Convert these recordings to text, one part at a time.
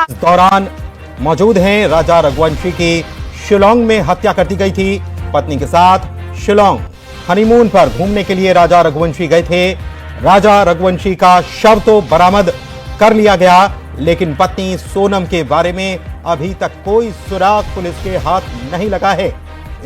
इस दौरान मौजूद हैं। राजा रघुवंशी की शिलांग में हत्या कर दी गई थी। पत्नी के साथ शिलांग हनीमून पर घूमने के लिए राजा रघुवंशी गए थे। राजा रघुवंशी का शव तो बरामद कर लिया गया, लेकिन पत्नी सोनम के बारे में अभी तक कोई सुराग पुलिस के हाथ नहीं लगा है।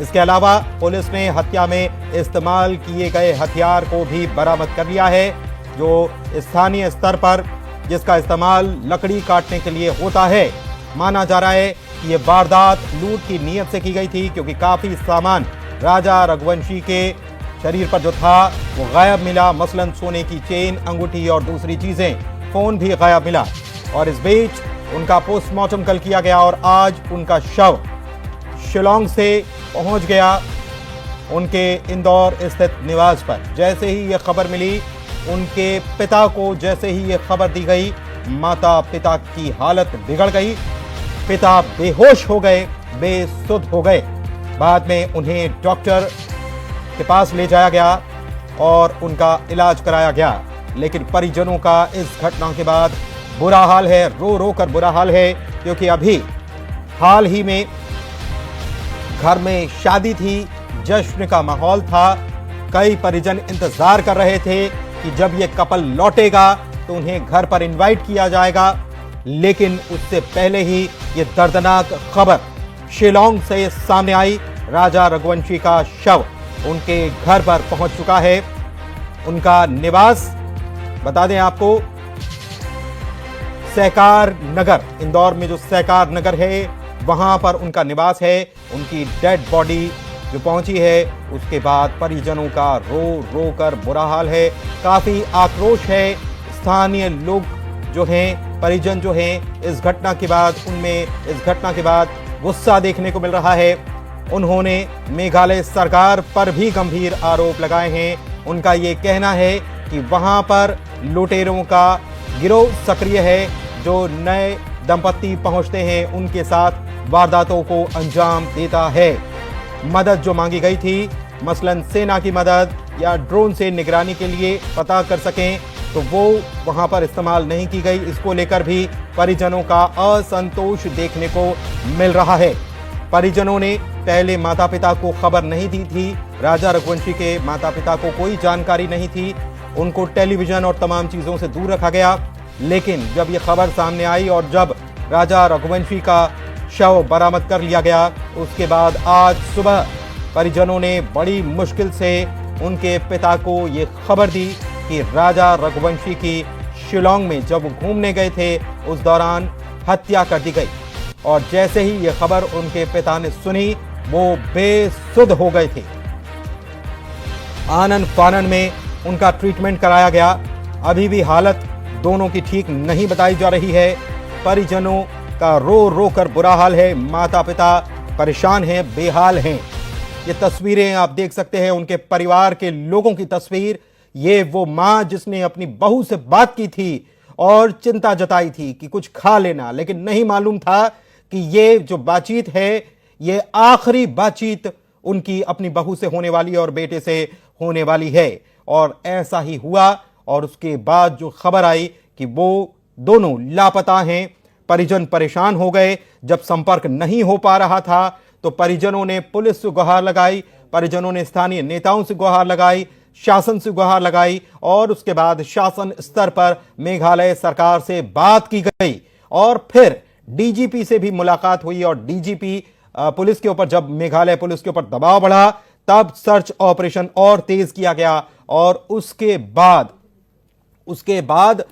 इसके अलावा पुलिस ने हत्या में इस्तेमाल किए गए हथियार को भी बरामद कर लिया है, जो स्थानीय स्तर पर जिसका इस्तेमाल लकड़ी काटने के लिए होता है। माना जा रहा है कि यह वारदात लूट की नीयत से की गई थी, क्योंकि काफी सामान राजा रघुवंशी के शरीर पर जो था वो गायब मिला। मसलन सोने की चेन, अंगूठी और दूसरी चीजें, फोन भी गायब मिला। और इस बीच उनका पोस्टमार्टम कल किया गया और आज उनका शव शिलांग से पहुंच गया उनके इंदौर स्थित निवास पर। जैसे ही यह खबर मिली, उनके पिता को जैसे ही यह खबर दी गई, माता पिता की हालत बिगड़ गई। पिता बेहोश हो गए, बेसुध हो गए। बाद में उन्हें डॉक्टर के पास ले जाया गया और उनका इलाज कराया गया, लेकिन परिजनों का इस घटना के बाद बुरा हाल है, रो रो कर बुरा हाल है। क्योंकि अभी हाल ही में घर में शादी थी, जश्न का माहौल था। कई परिजन इंतजार कर रहे थे कि जब यह कपल लौटेगा तो उन्हें घर पर इनवाइट किया जाएगा, लेकिन उससे पहले ही यह दर्दनाक खबर शिलांग से सामने आई। राजा रघुवंशी का शव उनके घर पर पहुंच चुका है। उनका निवास, बता दें आपको, सहकार नगर, इंदौर में जो सहकार नगर है वहां पर उनका निवास है। उनकी डेड बॉडी जो पहुंची है, उसके बाद परिजनों का रो रो कर बुरा हाल है। काफी आक्रोश है। स्थानीय लोग जो हैं, परिजन जो हैं, इस घटना के बाद उनमें इस घटना के बाद गुस्सा देखने को मिल रहा है। उन्होंने मेघालय सरकार पर भी गंभीर आरोप लगाए हैं। उनका ये कहना है कि वहां पर लुटेरों का गिरोह सक्रिय है, जो नए दंपत्ति पहुंचते हैं उनके साथ वारदातों को अंजाम देता है। मदद जो मांगी गई थी, मसलन सेना की मदद या ड्रोन से निगरानी के लिए पता कर सकें, तो वो वहां पर इस्तेमाल नहीं की गई। इसको लेकर भी परिजनों का असंतोष देखने को मिल रहा है। परिजनों ने पहले माता पिता को खबर नहीं दी थी। राजा रघुवंशी के माता पिता को कोई जानकारी नहीं थी। उनको टेलीविजन और तमाम चीजों से दूर रखा गया। लेकिन जब यह खबर सामने आई और जब राजा रघुवंशी का शव बरामद कर लिया गया, उसके बाद आज सुबह परिजनों ने बड़ी मुश्किल से उनके पिता को यह खबर दी कि राजा रघुवंशी की शिलांग में जब घूमने गए थे उस दौरान हत्या कर दी गई। और जैसे ही यह खबर उनके पिता ने सुनी, वो बेसुध हो गए थे। आनन फानन में उनका ट्रीटमेंट कराया गया। अभी भी हालत दोनों की ठीक नहीं बताई जा रही है। परिजनों का रो रो कर बुरा हाल है। माता पिता परेशान हैं, बेहाल हैं। ये तस्वीरें आप देख सकते हैं, उनके परिवार के लोगों की तस्वीर। ये वो मां जिसने अपनी बहू से बात की थी और चिंता जताई थी कि कुछ खा लेना, लेकिन नहीं मालूम था कि ये जो बातचीत है, ये आखिरी बातचीत उनकी अपनी बहू से होने वाली और बेटे से होने वाली है। और ऐसा ही हुआ। और उसके बाद जो खबर आई कि वो दोनों लापता हैं, परिजन परेशान हो गए। जब संपर्क नहीं हो पा रहा था तो परिजनों ने पुलिस से गुहार लगाई, परिजनों ने स्थानीय नेताओं से गुहार लगाई, शासन से गुहार लगाई। और उसके बाद शासन स्तर पर मेघालय सरकार से बात की गई और फिर डीजीपी से भी मुलाकात हुई। और डीजीपी पुलिस के ऊपर, जब मेघालय पुलिस के ऊपर दबाव बढ़ा, तब सर्च ऑपरेशन और तेज किया गया। और उसके बाद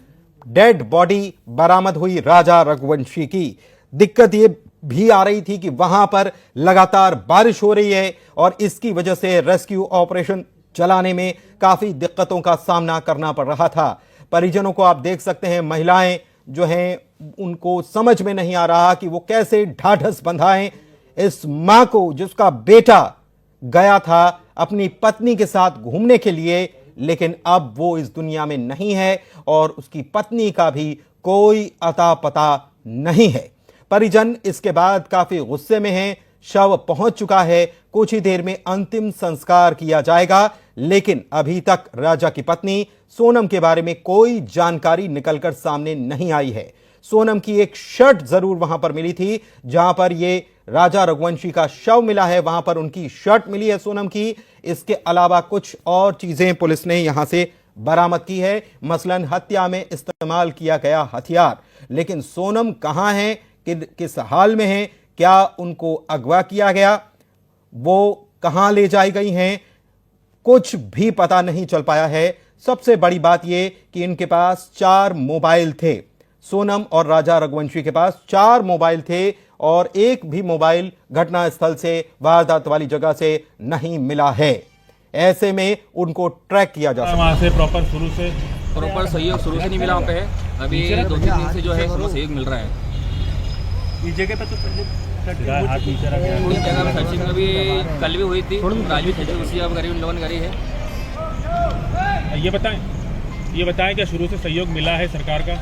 डेड बॉडी बरामद हुई राजा रघुवंशी की। दिक्कत यह भी आ रही थी कि वहां पर लगातार बारिश हो रही है और इसकी वजह से रेस्क्यू ऑपरेशन चलाने में काफी दिक्कतों का सामना करना पड़ रहा था। परिजनों को आप देख सकते हैं, महिलाएं जो हैं उनको समझ में नहीं आ रहा कि वो कैसे ढाढ़स बंधाएं इस मां को जिसका बेटा गया था अपनी पत्नी के साथ घूमने के लिए, लेकिन अब वो इस दुनिया में नहीं है और उसकी पत्नी का भी कोई अता पता नहीं है। परिजन इसके बाद काफी गुस्से में हैं। शव पहुंच चुका है, कुछ ही देर में अंतिम संस्कार किया जाएगा, लेकिन अभी तक राजा की पत्नी सोनम के बारे में कोई जानकारी निकलकर सामने नहीं आई है। सोनम की एक शर्ट जरूर वहां पर मिली थी। जहां पर ये राजा रघुवंशी का शव मिला है वहां पर उनकी शर्ट मिली है सोनम की। इसके अलावा कुछ और चीजें पुलिस ने यहां से बरामद की है, मसलन हत्या में इस्तेमाल किया गया हथियार। लेकिन सोनम कहां है, किस हाल में है, क्या उनको अगवा किया गया, वो कहां ले जाई गई हैं, कुछ भी पता नहीं चल पाया है। सबसे बड़ी बात यह कि इनके पास 4 मोबाइल थे। सोनम और राजा रघुवंशी के पास 4 मोबाइल थे और एक भी मोबाइल घटनास्थल से, वारदात वाली जगह से नहीं मिला है। ऐसे में उनको ट्रैक किया जा सकता है। वहाँ से प्रॉपर सहयोग शुरू से नहीं मिला वहाँ पे। अभी 2-3 दिन से जो है सहयोग मिल रहा है। इस जगह पे तो इस जगह पर सर्चिंग अभी कल भी हुई थी, आज भी सर्चिंग उसी जगह करी, उन लोगों ने करी है। ये बताएं क्या शुरू से सहयोग मिला है सरकार का?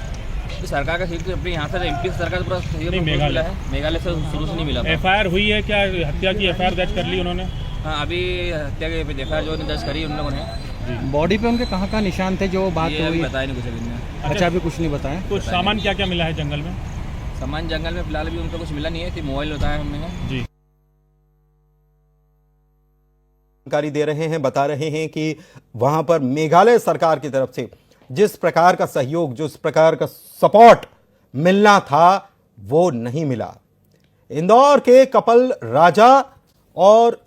तो सरकार का सहयोग अपने यहाँ से एमपी सरकार से पूरा सहयोग मिला है, मेघालय से शुरू से नहीं मिला। एफआईआर हुई है क्या? हत्या की एफआईआर दर्ज कर ली उन्होंने? हाँ, अभी हत्या के एफआईआर जो दर्ज करी उन लोगों ने। बॉडी पे उनके कहाँ निशान थे जो बात हुई? बताया नहीं कुछ अभी। अच्छा, अभी कुछ नहीं बताया। कुछ सामान क्या क्या मिला है जंगल में? सामान जंगल में फिलहाल भी उनका कुछ मिला नहीं है, मोबाइल बताया हमने जी। जानकारी दे रहे हैं, बता रहे हैं कि वहां पर मेघालय सरकार की तरफ से जिस प्रकार का सहयोग, जिस प्रकार का सपोर्ट मिलना था वो नहीं मिला। इंदौर के कपल राजा और